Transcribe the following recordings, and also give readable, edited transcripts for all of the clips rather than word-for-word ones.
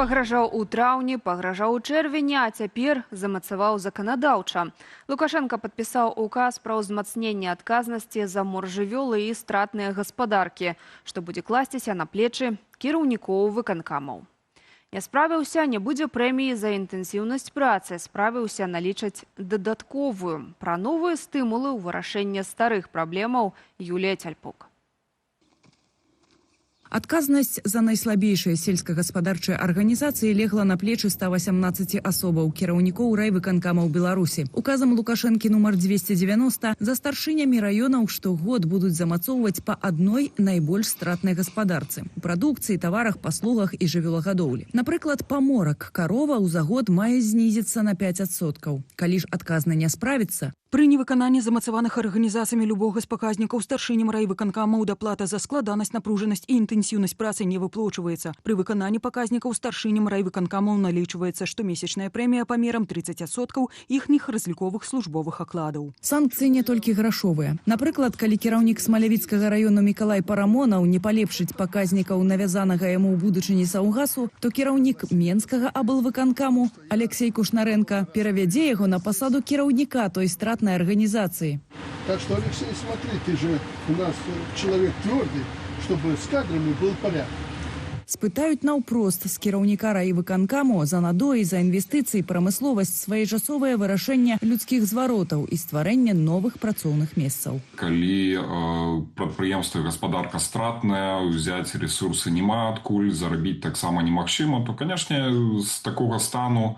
Пагражаў у траўні, пагражаў у чэрвені, а цяпер замацаваў заканадаўча. Лукашенко падпісаў указ пра ўзмацненне адказнасці за моржывёлы і стратныя гаспадаркі, што будзе класціся на плечы кіраўнікоў выканкамаў. Не справіўся, не будзе прэміі за інтэнсіўнасць працы, справіўся налічаць дадатковую. Пра новыя стымулы ў вырашэнні старых праблемаў Юлія Цяльпук. Адказнасць за найслабейшыя сельскагаспадарчыя арганізацыі легла на плечы 118 асобаў кіраўнікоў райвыканкамаў Беларусі. Указам Лукашэнкі нумар 290 за старшынями раёнаў штогод будуць замацоўваць па адной найбольш стратнай гаспадарцы у прадукцыі, таварах, паслугах і жывёлагадоўлі. Напрыклад, паморак карова ў за год мае знізіцца на 5%. Калі ж адказны не справіцца, пры невыкананні замацаваных арганізацыямі любога з паказнікаў старшыням райвыканкамаў даплата за складанасць, напружанасць і інтэнсіўнасць працы не выплачваецца. Пры выкананні паказнікаў старшыням райвыканкамаў налічваецца штомесячная прэмія памерам 30% іхніх разліковых службовых акладаў. Санкцыі не толькі грашовыя. Напрыклад, калі кіраўнік Смалявіцкага раёну Мікалай Парамонаў не палепшыць паказнікаў навязанага яму ў будучыні саўгасу, то кіраўнік Менскага аблвыканкаму Алексей Кушнаренко перавядзе яго на пасаду кіраўніка той стратнай организации. Так что, Алексей, смотри, ты же у нас человек твердый, чтобы с кадрами был порядок. Спытаюць наўпрост з кіраўніка райвыканкаму за надоі, за інвестыцыі, прамысловасць, своечасовае вырашэнне людскіх зваротаў і стварэнне новых працоўных месцаў. Калі прадпрыемства і гаспадарка стратная, ўзяць ресурсы няма адкуль, зарабіць таксама немагчыма, то, канешне, з такога стану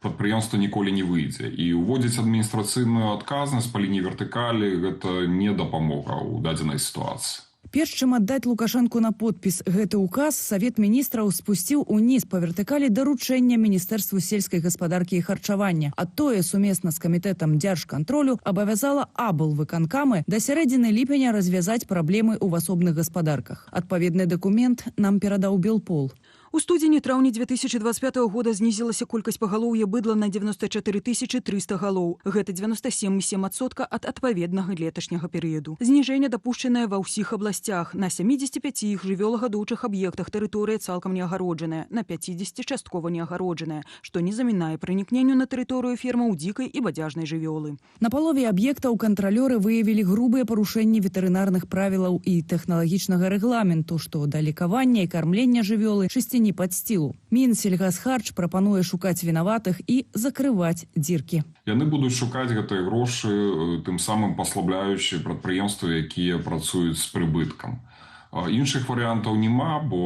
прадпрыемства ніколі не выйдзе. І уводзіць адміністрацыйную адказнасць па лініі вертыкалі – гэта не дапамога ў дадзенай сітуацыі. Перш чым аддаць Лукашэнку на подпіс гэты указ, Савет міністраў спусціў уніз па вертыкалі даручэння Міністэрству сельскай гаспадаркі і харчавання, а тое сумесна з камітэтам дзяржкантролю абавязала аблвыканкамы да сярэдзіны ліпеня развязаць праблемы ў асобных гаспадарках. Адпаведны дакумент нам перадаў Белпол. У студзені-траўні 2025 года знізілася колькасць пагалоўя быдла на 94 300 галоў. Гэта 97,7% ад адпаведнага леташняга перыяду. Зніжэнне дапушчанае ва ўсіх абласцях. На 75 іх жывёлагадоўчых аб'ектах тэрыторыя цалкам неагароджаная, на 50 часткова неагароджаная, што не замінае пранікненню на тэрыторыю фермаў дзікай і бадзяжнай жывёлы. На палове аб'ектаў кантралёры выявілі грубыя парушэнні ветэрынарных правілаў і тэхналагічнага рэгламенту, што да лекавання і кармлення жывёлы не пад стілу. Мінсельгасхарч прапануе шукаць вінаватых і закрываць дзіркі. Яны будуць шукаць гэтыя грошы, тым самым паслабляючы прадпрыемствы, якія працуюць з прыбыткам. Іншых варыянтаў няма, бо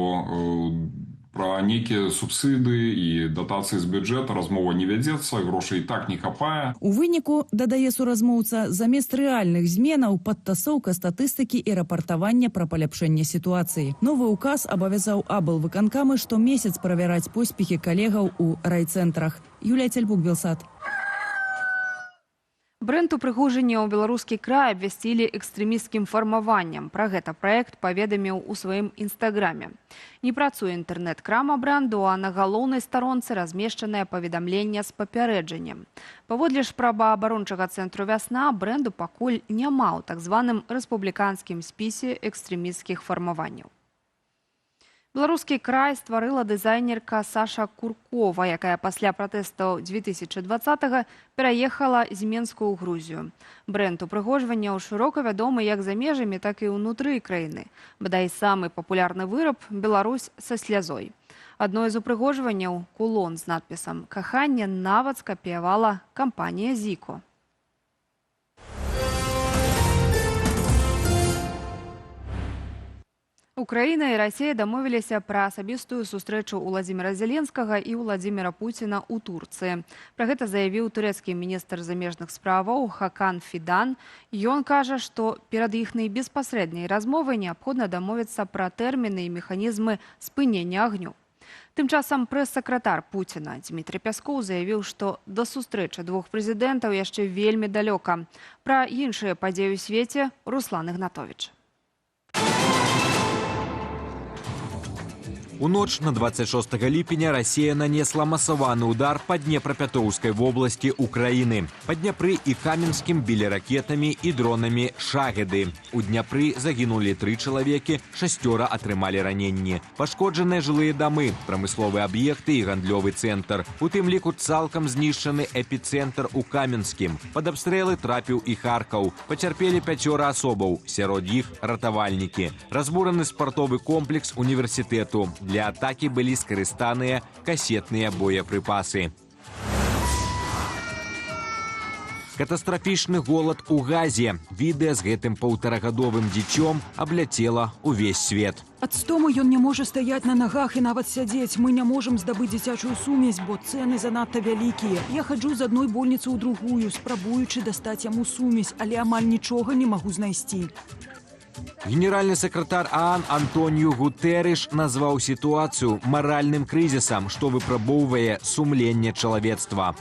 пра нейкія субсыды і датацыі з бюджэта размова не вядзецца, грошай і так не хапае. У выніку, дадае суразмоўца, замест рэальных зменаў падтасоўка статыстыкі і рапартавання пра паляпшэнне сітуацыі. Новы ўказ абавязаў аблвыканкамы штомесяц правяраць поспехі калегаў у райцэнтрах. Юлія Цяльпук, Белсат. Брэнд упрыгожання ў беларускі край абвясцілі экстрэмісцкім фармаваннем. Пра гэта праект паведаміў у сваім інстаграме. Не працуе інтэрнэт-крама брэнду, а на галоўнай старонцы размешчанае паведамленне з папярэджаннем. Паводле ж праваабарончага цэнтру «Вясна» брэнду пакуль няма ў так званым рэспубліканскім спісе экстрэмісцкіх фармаванняў. Беларускі край стварыла дызайнерка Саша Куркова, якая пасля пратэстаў 2020-го пераехала з Менску ў Грузію. Брэнд упрыгожвання шырока вядомы як за межамі, так і ўнутры краіны. Бадай самы папулярны выраб – Беларусь са слязой. Адно з упрыгожванняў – кулон з надпісам «Каханне» нават скапіявала кампанія «Зіко». Украіна і Расія дамовіліся пра асабістую сустрэчу Уладзіміра Зеленскага і Уладзіміра Пуціна ў Турцыі. Пра гэта заявіў турэцкі міністр замежных справаў Хакан Фідан. Ён кажа, што перад іхнай беспасрэдняй размовай неабходна дамовіцца пра тэрміны і механізмы спынення агню. Тым часам прэс-сакратар Пуціна Дмітрый Пяскоў заявіў, што да сустрэчы двух прэзідэнтаў яшчэ вельмі далёка. Пра іншыя падзеі ў свеце Руслан Ігнатовіч. У ноч на 26 ліпеня Расія нанесла масаваны удар па Днепрапятоўскай вобласці Украіны. Па Дняпры і Каменскім білі ракетамі і дронамі «Шагеды». У Дняпры загінулі 3 чалавекі, 6 атрымалі раненні. Пашкоджаныя жылыя дамы, прамысловыя аб'екты і гандлёвы цэнтр. У тым ліку цалкам знішчаны эпіцэнтр у Каменскім. Пад абстрэлы трапіў і Харкаў. Пацярпелі 5 асобаў, сярод іх ратавальнікі. Разбураны спартовы комплекс універсітэту. Для атакі былі скарыстаныя касетныя боепрыпасы. Катастрафічны голад у Газе. Відэа з гэтым паўтарагадовым дзіцём абляцела ўвесь свет. Ад стому ён не можа стаяць на нагах і нават сядзець. Мы не можам здабыць дзіцячую сумесь, бо цэны занадта вялікія. Я хаджу з адной больніцы ў другую, спрабуючы дастаць яму сумесь, але амаль нічога не магу знайсці. Генеральны сакратар ААН Антоніо Гутэрыш назваў сітуацыю маральным крызісам, што выпрабоўвае сумленне чалавецтва.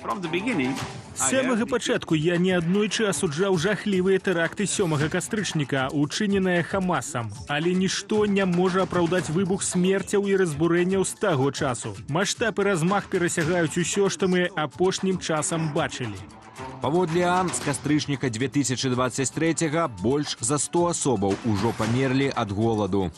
З самага пачатку я неаднойчы асуджаў жахлівыя тэракты 7 кастрычніка, учыненыя Хамасам. Але нішто не можа апраўдаць выбух смерцяў і разбурэнняў з таго часу. Маштаб і размах перасягаюць усё, што мы апошнім часам бачылі. Паводле ААН з кастрычніка 2023 больш за 100 асобаў ужо памерлі ад голаду.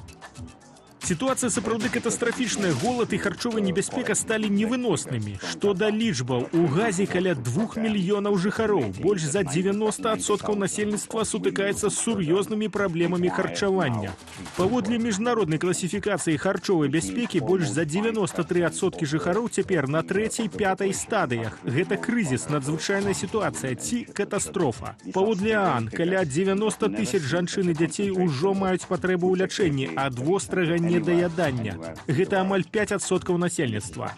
Сітуацыя сапраўды катастрафічная. Голад і харчовая небяспека сталі невыноснымі. Што да лічбаў, у Газе каля 2 мільёнаў жыхароў. Больш за 90% насельніцтва сутыкаецца з сур'ёзнымі праблемамі харчавання. Паводле міжнароднай класіфікацыі харчовай бяспекі больш за 93% жыхароў цяпер на 3-5 стадыях. Гэта крызіс, надзвычайная сітуацыя ці катастрофа. Паводле ААН каля 90 тысяч жанчын і дзяцей ужо маюць патрэбу ў лячэнні ад вострага недаядання. Гэта амаль 5% насельніцтва.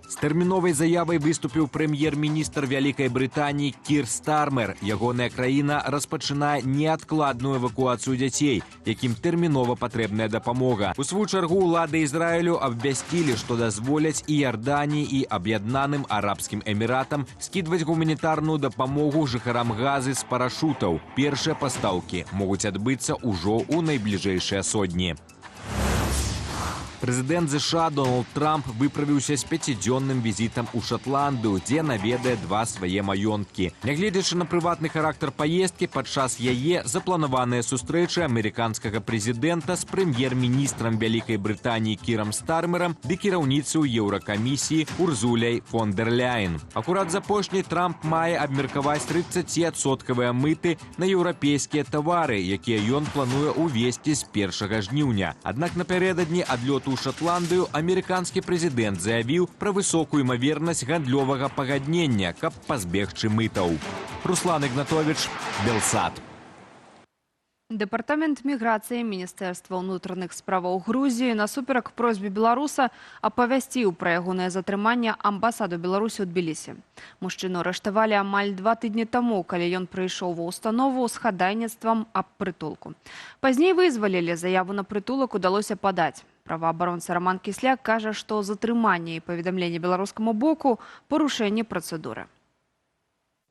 З тэрміновай заявай выступіў прэм'ер-міністр Вялікай Брытаніі Кір Стармер. Ягоная краіна распачынае неадкладную эвакуацыю дзяцей, якім тэрмінова патрэбная дапамога. У сваю чаргу ўлады Ізраілю абвясцілі, што дазволяць і Ярданіі, і Аб'яднаным Арабскім Эміратам скідваць гуманітарную дапамогу жыхарам Газы з парашутаў. Першыя пастаўкі могуць адбыцца ўжо ў найбліжэйшыя сотні. Прэзідэнт ЗША Дональд Трамп выправіўся з 5-дзённым візітам у Шатландыю, дзе наведае 2 свае маёнткі. Нягледзячы на прыватны характар паездкі, падчас яе запланаваныя сустрэчы амерыканскага прэзідэнта з прэм'ер-міністрам Вялікай Брытаніі Кірам Стармерам ды кіраўніцаю Еўракамісіі Урзуляй фон дер Ляйен. Акурат з апошняй Трамп мае абмеркаваць 30% мыты на еўрапейскія тавары, якія ён плануе ўвесці з 1 жніўня. Аднак напярэдадні адлёту у Шатландыю амерыканскі прэзідэнт заявіў пра высокую імавернасць гандлёвага пагаднення, каб пазбегчы мытаў. Руслан Ігнатовіч, Белсат. Дэпартамент міграцыі Міністэрства ўнутраных справаў Грузіі насуперак просьбе беларуса апавясціў пра ягонае затрыманне амбасаду Беларусі ў Тбілісі. Мужчыну арыштавалі амаль 2 тыдні таму, калі ён прыйшоў ва ўстанову з хадайніцтвам аб прытулку. Пазней вызвалілі, заяву на прытулак удалося падаць. Праваабаронца Роман Кісляк кажа, што затрыманне і паведамленне беларускаму боку – парушэнне працэдуры.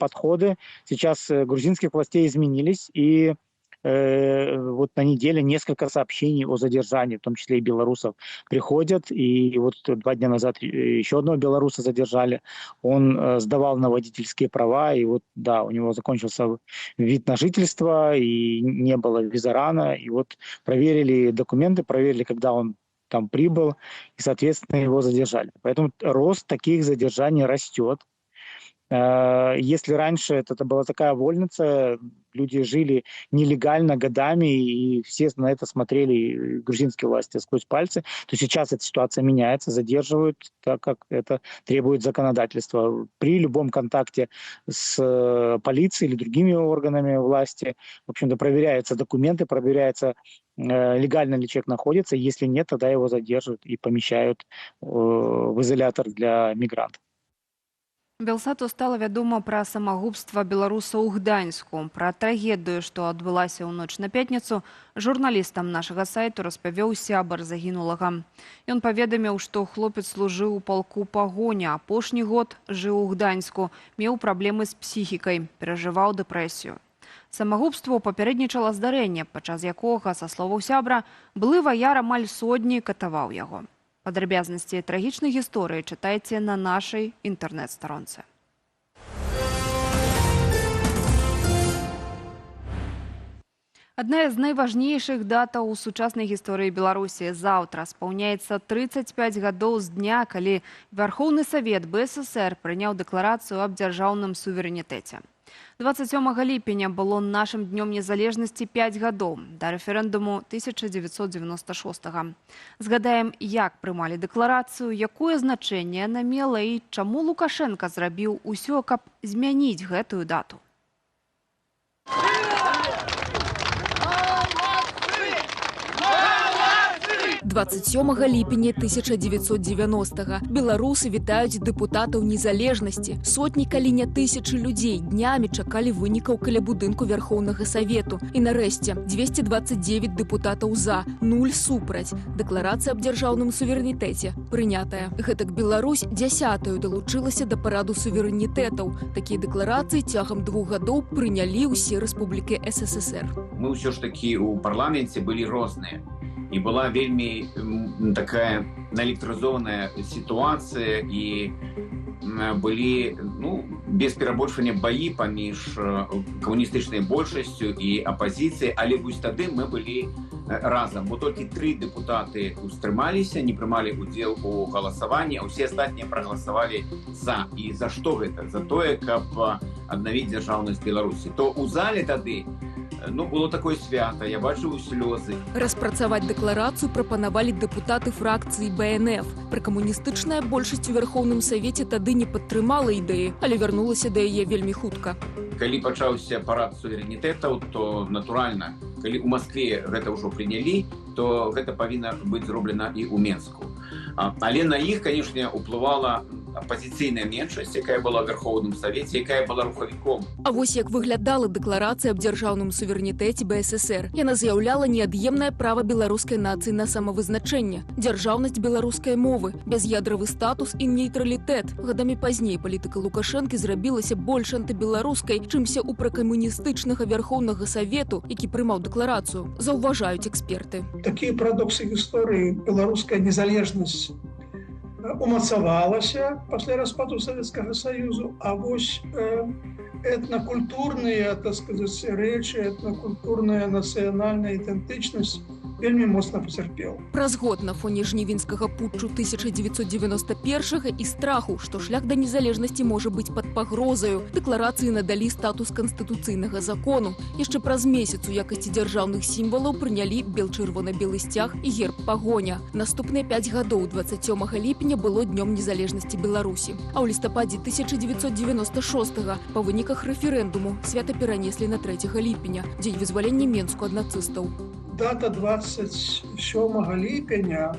Подходы сейчас грузинских властей изменились, и вот на неделе несколько сообщений о задержании, в том числе и белорусов, приходят. И вот 2 дня назад еще одного белоруса задержали. Он сдавал на водительские права, и вот, да, у него закончился вид на жительство, и не было визарана. И вот проверили документы, проверили, когда он там прибыл, и, соответственно, его задержали. Поэтому рост таких задержаний растет. Если раньше это была такая вольница, люди жили нелегально годами, и все на это смотрели, грузинские власти, сквозь пальцы, то сейчас эта ситуация меняется, задерживают, так как это требует законодательства. При любом контакте с полицией или другими органами власти, в общем-то, проверяются документы, проверяется, легально ли человек находится. Если нет, тогда его задерживают и помещают в изолятор для мигрантов. Белсату стала вядома пра самагубства беларуса ў Гданьску. Пра трагедыю, што адбылася ў ноч на пятніцу, журналістам нашага сайту распавёў сябар загінулага. Ён паведаміў, што хлопец служыў у палку пагоня, апошні год жыў у Гданьску, меў праблемы з псіхікай, перажываў дэпрэсію. Самагубству папярэднічала здарэнне, падчас якога, са словаў сябра, былы ваяр амаль сотні катаваў яго. Падрабязнасці трагічнай гісторыі чытайце на нашай інтэрнэт-старонцы. Адна з найважнейшых датаў у сучаснай гісторыі Беларусі. Заўтра спаўняецца 35 гадоў з дня, калі Вярхоўны Савет БССР прыняў дэкларацыю аб дзяржаўным суверэнітэце. 27 ліпеня было нашым днём незалежнасці 5 гадоў, да рэферэндуму 1996-га. Згадаем, як прымалі дэкларацыю, якое значэнне яна мела і чаму Лукашенка зрабіў усё, каб змяніць гэтую дату. 27 ліпеня 1990-га беларусы вітаюць дэпутатаў незалежнасці. Сотні, калі не тысячы людзей днямі чакалі вынікаў каля будынку Вярхоўнага Савету. І нарэшце 229 дэпутатаў за, 0 супраць. Дэкларацыя аб дзяржаўным суверэнітэце прынятая. Гэтак Беларусь 10-ю далучылася да параду суверэнітэтаў. Такія дэкларацыі цягам 2 гадоў прынялі ўсе рэспублікі СССР. Мы ўсё ж такі ў парламенце былі розныя. І была вельмі такая наэлектрызованая сітуацыя і былі, без перабольшвання баі паміж камуністычнай большасцю і апазіцыяй, але вось тады мы былі разам, бо толькі 3 дэпутаты устрымаліся, не прымалі удзел у галасаванні, а ўсе астатнія прагаласавалі за. І за што гэта? За тое, каб аднавіць дзяржаўнасць Беларусі. То ў зале тады было такое свята, я бачыў слёзы. Распрацаваць дэкларацыю прапанавалі дэпутаты фракцыі БНФ. Пракамуністычная большасць у Вярхоўным Савеце тады не падтрымала ідэі, але вярнулася да яе вельмі хутка. Калі пачаўся парад суверэнітэтаў, то натуральна, калі ў Маскве гэта ўжо прынялі, то гэта павінна быць зроблена і ў Менску. Але на іх, канешне, уплывала апазіцыйная меншасць, якая была ў Вярхоўным Савеце, якая была рухавіком. А вось як выглядала дэкларацыя аб дзяржаўным суверэнітэце БССР. Яна заяўляла неад'емнае права беларускай нацыі на самавызначэнне, дзяржаўнасць беларускай мовы, бяз'ядравы статус і нейтралітэт. Гадамі пазней палітыка Лукашэнкі зрабілася больш антыбеларускай, чымся ў пракамуністычнага Вярхоўнага Савету, які прымаў дэкларацыю, заўважаюць эксперты. Такія парадоксы гісторыі. Беларуская незалежнасць умацавалася пасля распаду Савецкага Саюзу, а вось этнакультурныя, так сказаць, рэчы, этнакультурная нацыянальная ідэнтычнасць вельмі моцна пацярпела. Праз год на фоне жнівеньскага путчу 1991-га і страху, што шлях да незалежнасці можа быць пад пагрозаю, дэкларацыі надалі статус канстытуцыйнага закону. Яшчэ праз месяц у якасці дзяржаўных сімвалаў прынялі бел-чырвона-белы сцяг і герб пагоня. Наступныя 5 гадоў 27 ліпеня было днём незалежнасці Беларусі. А ў лістападзе 1996-га па выніках рэферэндуму свята перанеслі на 3 ліпеня, дзень вызвалення Менску ад нацыстаў. Дата 27 ліпеня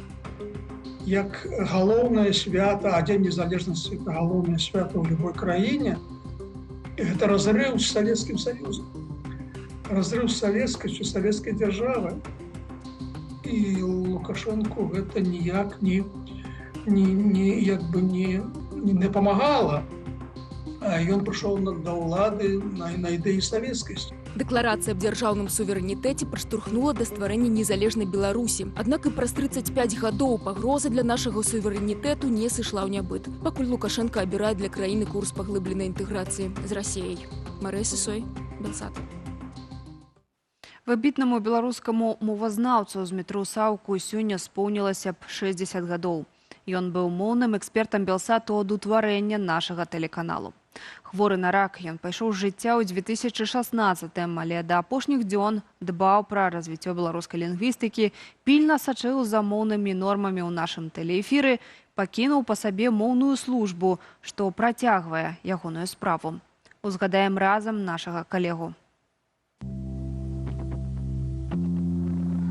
як галоўнае свята, а дзень незалежнасці это галоўнае свята ў любой краіне, гэта разрыў з Савецкім Саюзам, разрыў з савецкасцю, савецкай дзяржавы. І Лукашэнку гэта ніяк не памагала. Ён прыйшоў да ўлады на ідэі савецкасці. Дэкларацыя аб дзяржаўным суверэнітэце праштурхнула да стварэння незалежнай Беларусі. Аднак і праз 35 гадоў пагроза для нашага суверэнітэту не сышла ў нябыт, пакуль Лукашенко абірае для краіны курс паглыбленай інтэграцыі з Расіяй. Марыя Сысой, Белсат. Выбітнаму беларускаму мовазнаўцу Змітру Саўку сёння споўнілася б 60 гадоў. Ён быў моўным экспертам Белсату ад утварэння нашага тэлеканалу. Хворы на рак, ён пайшоў з жыцця ў 2016-м, але да апошніх дзён дбаў пра развіццё беларускай лінгвістыкі, пільна сачыў за моўнымі нормамі ў нашым тэлеэфіры, пакінуў па сабе моўную службу, што працягвае ягоную справу. Узгадаем разам нашага калегу.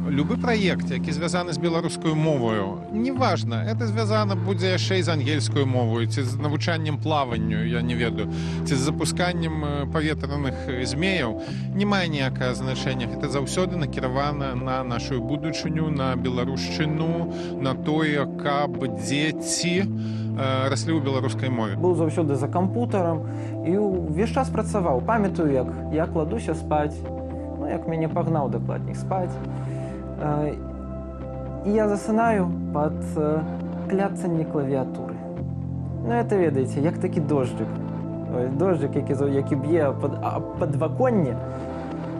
любы праект, які звязаны з беларускай мовою, неважна, это звязана будзе яшчэ і з ангельскай мовою, ці з навучаннем плаванню, я не ведаю, ці з запусканнем паветраных змеяў, не мае ніякае значэння. Гэта заўсёды накіравана на нашу будучыню, на беларушчыну, на тое, каб дзеці раслі ў беларускай мове. Быў заўсёды за кампутарам і ўвесь час працаваў. Памятаю, як я кладуся спаць, як мяне пагнаў дакладней спаць. І я засынаю пад кляцанне клавіатуры. Это, ведаеце, як такі дожджык. Дожджык, які б'е пад падваконне,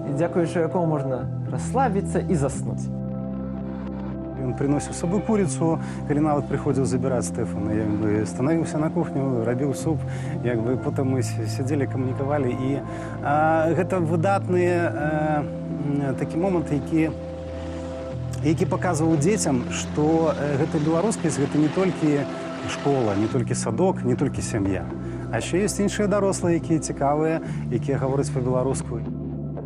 і дзякуючы якому можна расслабіцца і заснуць. Он приносил с собой курицу, калі нават приходил забирать Стефана. Я становился на кухню, робил суп, потом мы сидели, коммуниковали. И это выдатные такие моменты, які показывают детям, что гэта беларускасць, гэта не только школа, не только садок, не только сям'я. А ще есть іншыя дарослыя, якія цікавыя, якія гавораць па-беларуску.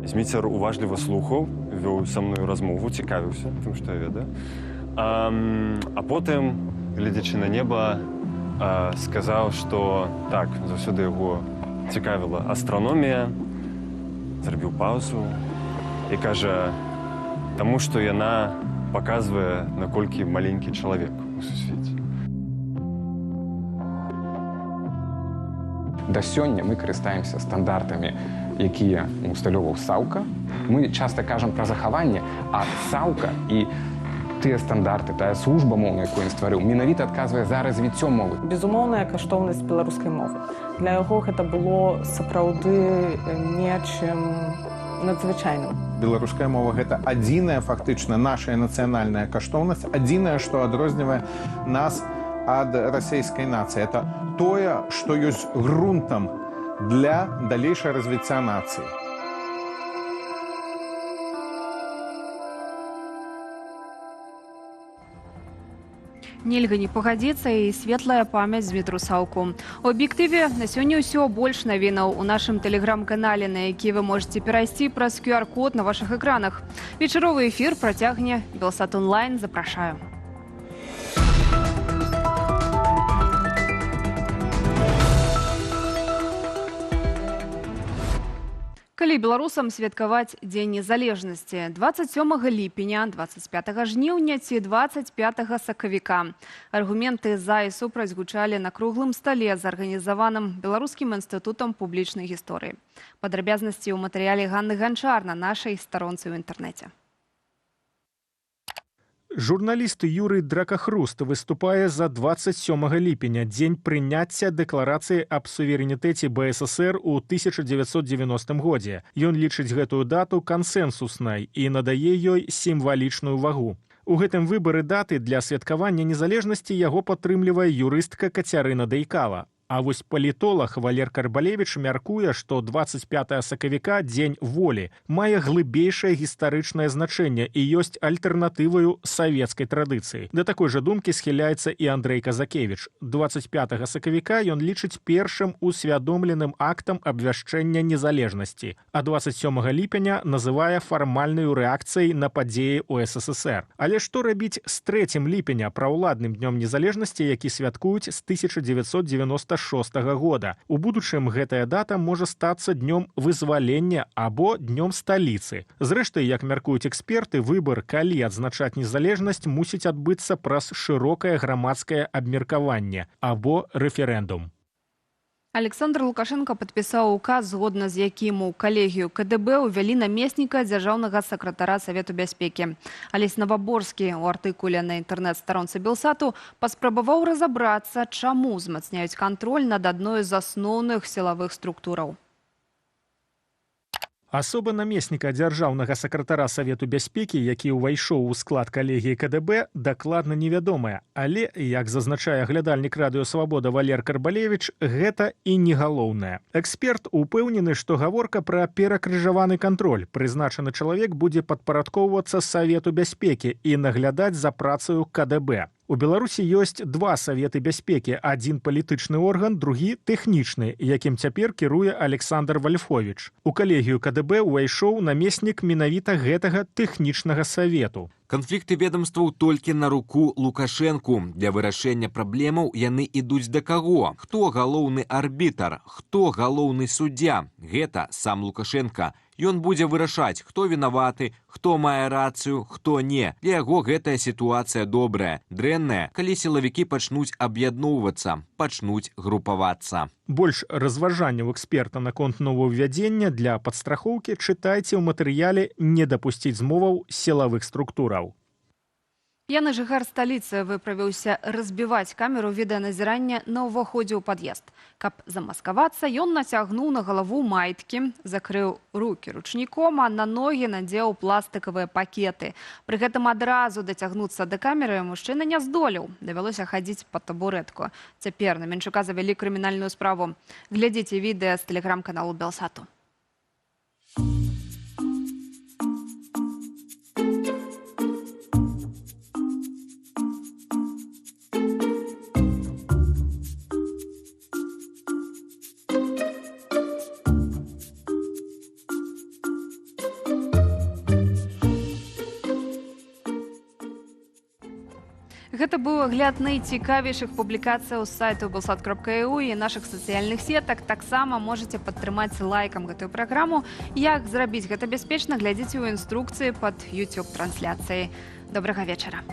Зміцер уважліва слухаў, вёў са мною размову, цікавіўся тым, што я ведаю. А потым, глядзячы на неба, сказаў, што так, заўсёды яго цікавіла астраномія, зрабіў паузу і кажа, таму што яна паказвае, наколькі маленькі чалавек у сусвеце. Да сёння мы карыстаемся стандартамі, якія усталёўваў Саўка. Мы часта кажам пра захаванне, а Саўка і тыя стандарты, тая служба моўная, якую ён стварыў, менавіта адказвае за развіццё мовы. Безумоўная каштоўнасць беларускай мовы. Для яго гэта было сапраўды нечым надзвычайным. Беларуская мова – гэта адзіная, фактычна, наша нацыянальная каштоўнасць, адзінае, што адрознівае нас ад расійскай нацыі. Это тое, што ёсць грунтам для далейшага развіцця нацыі. Нельга не пагадзіцца і светлая памяць Змітру Саўку. У аб'ектыве на сёння ўсё, больш навінаў у нашым тэлеграм-канале, на які вы можете перайсці праз QR-код на вашых экранах. Вечаровы эфір працягне Белсат онлайн. Запрашаю. Калі беларусам святкаваць Дзень незалежнасці 27 ліпеня, 25 жніўня ці 25 сакавіка. Аргументы за і супраць гучалі на круглым стале з арганізаваным Беларускім інстытутам публічнай гісторыі. Падрабязнасці ў матэрыяле Ганны Ганчар на нашай старонцы ў інтэрнэце. Журналіст Юрый Дракахруст выступае за 27 ліпеня, дзень прыняцця дэкларацыі аб суверэнітэце БССР у 1990 годзе. Ён лічыць гэтую дату кансэнсуснай і надае ёй сімвалічную вагу. У гэтым выбары даты для святкавання незалежнасці яго падтрымлівае юрыстка Кацярына Дайкала. А вось палітолог Валер Карбалевіч мяркуе, што 25 сакавіка, дзень волі, мае глыбейшае гістарычнае значэнне і ёсць альтэрнатываю савецкай традыцыі. Да такой жа думкі схіляецца і Андрэй Казакевіч. 25 сакавіка ён лічыць першым усвядомленым актам абвяшчэння незалежнасці, а 27 ліпеня называе фармальнаю рэакцыяй на падзеі ў СССР. Але што рабіць з 3 ліпеня, праўладным днём незалежнасці, які святкуюць з 1996 года. У будучым гэтая дата можа стацца днём вызвалення або днём сталіцы. Зрэшты, як мяркуюць эксперты, выбар, калі адзначаць незалежнасць, мусіць адбыцца праз шырокае грамадскае абмеркаванне або рэферэндум. Александр Лукашенко падпісаў указ, згодна з якім у калегію КДБ увялі намесніка дзяржаўнага сакратара Савету бяспекі. Алесь Новаборскі у артыкуле на інтэрнэт-старонцы Белсату паспрабаваў разабрацца, чаму змацняюць кантроль над адной з асноўных сілавых структураў. Асоба намесніка дзяржаўнага сакратара Савету бяспекі, які ўвайшоў у склад калегіі КДБ, дакладна невядомая. Але, як зазначае глядальнік радыё «Свабода» Валер Карбалевіч, гэта і не галоўнае. Эксперт упэўнены, што гаворка пра перакрыжаваны кантроль. Прызначаны чалавек будзе падпарадкоўвацца Савету бяспекі і наглядаць за працаю КДБ. У Беларусі ёсць два саветы бяспекі, адзін палітычны орган, другі тэхнічны, якім цяпер кіруе Александр Вальфовіч. У калегію КДБ увайшоў намеснік менавіта гэтага тэхнічнага савету. Канфлікты ведомстваў толькі на руку Лукашэнку. Для вырашэння праблемаў яны ідуць да каго? Хто галоўны арбітр? Хто галоўны суддзя? Гэта сам Лукашенко. Ён будзе вырашаць, хто вінаваты, хто мае рацыю, хто не. Для яго гэтая сітуацыя добрая. Дрэнная, калі сілавікі пачнуць аб'ядноўвацца, пачнуць групавацца. Больш разважанняў эксперта наконт новаўвядзення для падстрахоўкі чытайце ў матэрыяле «Не дапусціць змоваў сілавых структураў». П'яны жыхар сталіцы выправіўся разбіваць камеру відэаназірання на ўваходзе ў пад'езд. Каб замаскавацца, ён нацягнуў на галаву майткі, закрыў рукі ручніком, а на ногі надзеў пластыкавыя пакеты. Пры гэтым адразу дацягнуцца да камеры мужчына не здолеў. Давялося хадзіць пад табурэтку. Цяпер на Менчука завялі крымінальную справу. Глядзіце відэа з тэлеграм-каналу Белсату. Гэта быў агляд найцікавейшых публікацыяў з сайту belsat.eu і нашых сацыяльных сетак. Таксама можаце падтрымаць лайкам гэтую праграму. Як зрабіць гэта бяспечна, глядзіце ў інструкцыі пад YouTube-трансляцыяй. Добрага вечара.